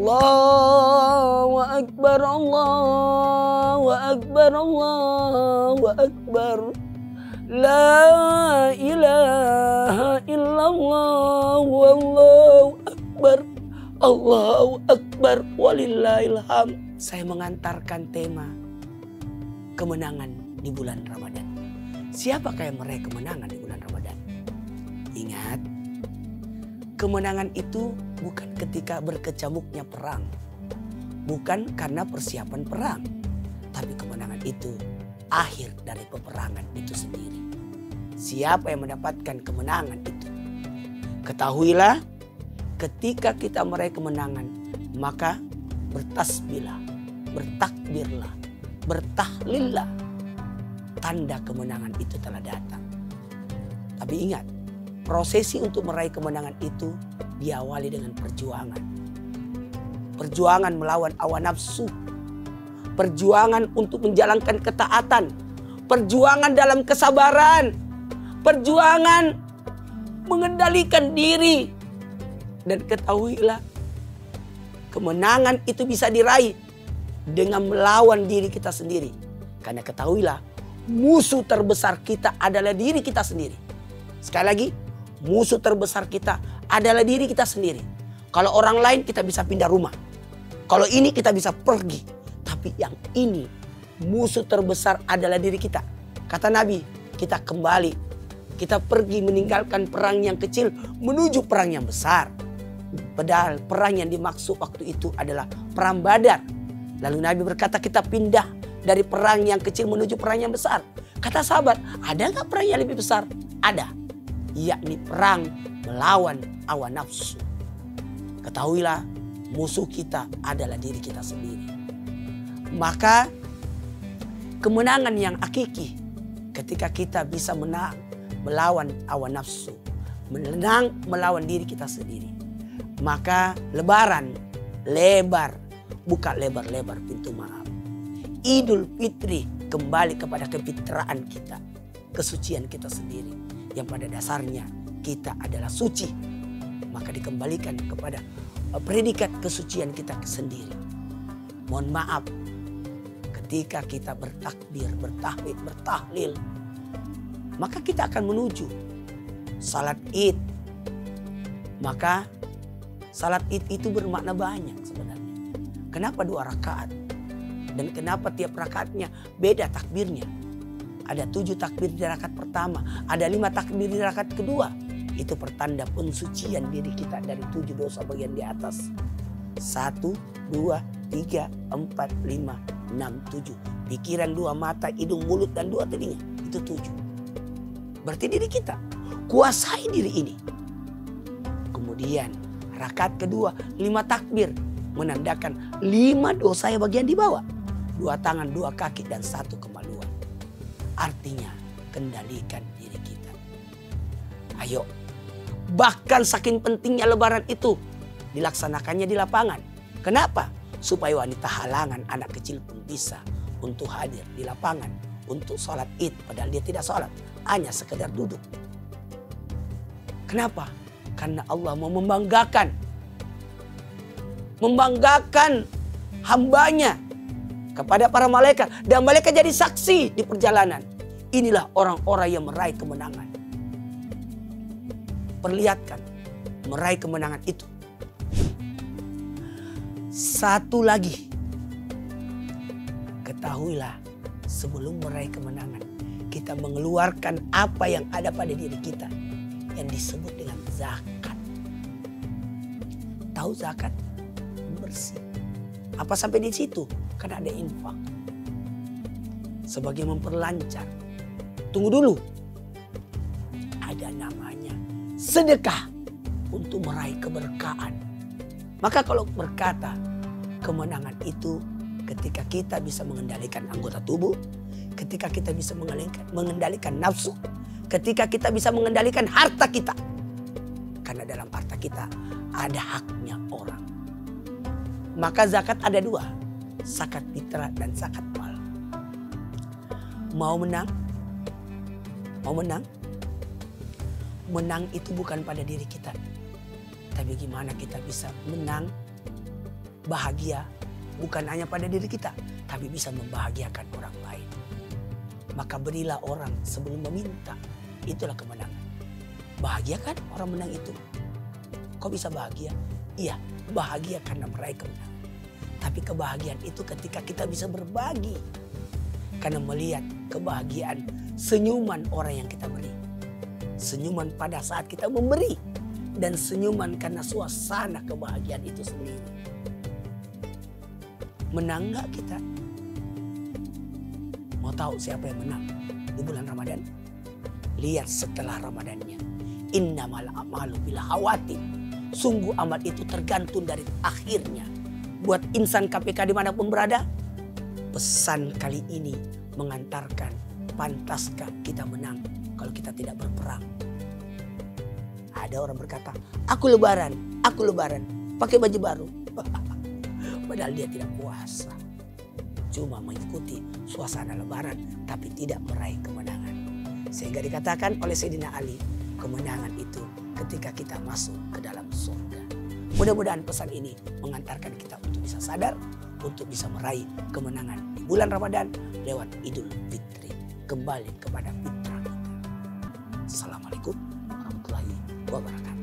Allahu Akbar, Allahu Akbar, Allahu Akbar. La ilaha illallah, wallahu akbar, Allahu akbar, walillahilham. Saya mengantarkan tema kemenangan di bulan Ramadan. Siapakah yang meraih kemenangan di bulan Ramadan? Ingat, kemenangan itu bukan ketika berkecamuknya perang, bukan karena persiapan perang, tapi kemenangan itu akhir dari peperangan itu sendiri. Siapa yang mendapatkan kemenangan itu? Ketahuilah, ketika kita meraih kemenangan, maka bertasbihlah, bertakbirlah, bertahlillah. Tanda kemenangan itu telah datang. Tapi ingat, prosesi untuk meraih kemenangan itu diawali dengan perjuangan. Perjuangan melawan hawa nafsu. Perjuangan untuk menjalankan ketaatan. Perjuangan dalam kesabaran. Perjuangan mengendalikan diri. Dan ketahuilah, kemenangan itu bisa diraih dengan melawan diri kita sendiri. Karena ketahuilah, musuh terbesar kita adalah diri kita sendiri. Sekali lagi, musuh terbesar kita adalah diri kita sendiri. Kalau orang lain kita bisa pindah rumah. Kalau ini kita bisa pergi. Tapi yang ini, musuh terbesar adalah diri kita. Kata Nabi, kita kembali. Kita pergi meninggalkan perang yang kecil menuju perang yang besar. Padahal perang yang dimaksud waktu itu adalah perang Badar. Lalu Nabi berkata kita pindah dari perang yang kecil menuju perang yang besar. Kata sahabat, ada nggak perang yang lebih besar? Ada. Yakni perang melawan hawa nafsu. Ketahuilah, musuh kita adalah diri kita sendiri. Maka kemenangan yang hakiki ketika kita bisa menang melawan hawa nafsu, menang melawan diri kita sendiri. Maka lebaran lebar, buka lebar-lebar pintu maaf. Idul Fitri kembali kepada kefitraan kita, kesucian kita sendiri yang pada dasarnya kita adalah suci. Maka dikembalikan kepada predikat kesucian kita sendiri. Mohon maaf, ketika kita bertakbir, bertahmid, bertahlil, maka kita akan menuju salat Id. Maka salat Id itu bermakna banyak sebenarnya. Kenapa 2 rakaat? Dan kenapa tiap rakaatnya beda takbirnya? Ada 7 takbir di rakaat pertama, ada 5 takbir di rakaat kedua. Itu pertanda pensucian diri kita dari 7 dosa bagian di atas. 1, 2, 3, 4, 5, 6, 7. Pikiran 2 mata, hidung, mulut, dan 2 telinga. Itu 7. Berarti diri kita. Kuasai diri ini. Kemudian rakaat kedua 5 takbir. Menandakan 5 dosa yang bagian di bawah. 2 tangan, 2 kaki, dan 1 kemaluan. Artinya kendalikan diri kita. Ayo. Bahkan saking pentingnya lebaran itu dilaksanakannya di lapangan. Kenapa? Supaya wanita halangan, anak kecil pun bisa untuk hadir di lapangan untuk sholat Id. Padahal dia tidak sholat, hanya sekedar duduk. Kenapa? Karena Allah mau membanggakan hambanya kepada para malaikat. Dan malaikat jadi saksi di perjalanan. Inilah orang-orang yang meraih kemenangan. Perlihatkan meraih kemenangan itu. Satu lagi, ketahuilah sebelum meraih kemenangan, kita mengeluarkan apa yang ada pada diri kita yang disebut dengan zakat. Tahu zakat? Bersih. Apa sampai di situ? Karena ada infak. Sebagai memperlancar. Tunggu dulu. Ada namanya sedekah untuk meraih keberkahan. Maka kalau berkata kemenangan itu ketika kita bisa mengendalikan anggota tubuh, ketika kita bisa mengendalikan nafsu, ketika kita bisa mengendalikan harta kita. Karena dalam harta kita ada haknya orang. Maka zakat ada 2, zakat fitrah dan zakat mal. Mau menang? Mau menang? Menang itu bukan pada diri kita. Tapi gimana kita bisa menang bahagia bukan hanya pada diri kita, tapi bisa membahagiakan orang lain. Maka berilah orang sebelum meminta. Itulah kemenangan. Bahagia kan orang menang itu? Kok bisa bahagia? Iya, bahagia karena meraih kemenangan. Tapi kebahagiaan itu ketika kita bisa berbagi. Karena melihat kebahagiaan, senyuman orang yang kita beri. Senyuman pada saat kita memberi. Dan senyuman karena suasana kebahagiaan itu sendiri. Menang gak kita? Mau tahu siapa yang menang di bulan Ramadan? Lihat setelah Ramadannya. Innamal a'malu bil khawatim. Sungguh amal itu tergantung dari akhirnya. Buat insan KPK dimanapun berada, pesan kali ini mengantarkan, pantaskah kita menang kalau kita tidak berperang? Ada orang berkata, aku lebaran, pakai baju baru. Padahal dia tidak puasa. Cuma mengikuti suasana lebaran, tapi tidak meraih kemenangan. Sehingga dikatakan oleh Sayyidina Ali, kemenangan itu ketika kita masuk ke dalam surga. Mudah-mudahan pesan ini mengantarkan kita untuk bisa sadar, untuk bisa meraih kemenangan di bulan Ramadan lewat Idul Fitri. Kembali kepada fitrah kita. Assalamualaikum warahmatullahi wabarakatuh.